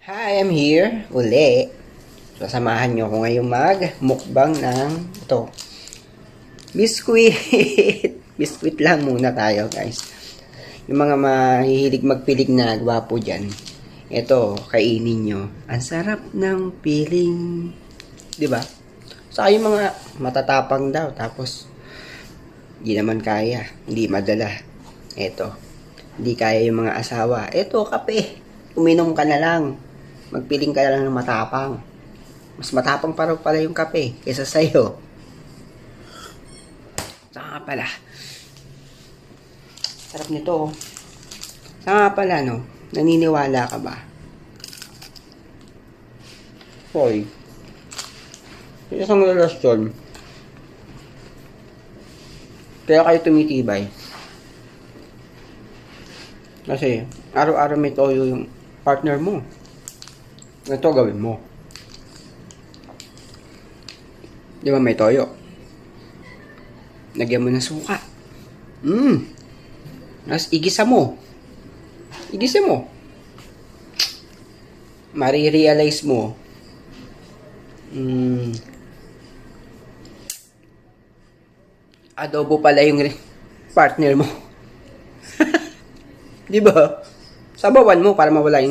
Hi, I'm here uli. Sasamahan niyo ako ngayong mag-mukbang ng ito. Biskuit. Biskuit lang muna tayo, guys. Yung mga mahihilig magpilig na gwapo dyan. Ito, kainin nyo. Ang sarap ng piling. Diba? Saka yung mga matatapang daw. Tapos, hindi naman kaya. Hindi madala. Ito. Hindi kaya yung mga asawa. Ito, kape. Uminom ka na lang. Magpiling ka na lang ng matapang. Mas matapang pa raw pala yung kape kaysa sa'yo. Saka pala. Sarap nito. Saka pala, no? Naniniwala ka ba? Hoy. Isang relasyon. Kaya kayo tumitibay. Kasi, araw-araw may toyo yung partner mo. Ito gawin mo. Di ba may toyo? Lagyan mo ng suka. Tapos igisa mo. Igisa mo. Marirealize mo. Adobo pala yung partner mo. Di ba? Sabawan mo para mawala yung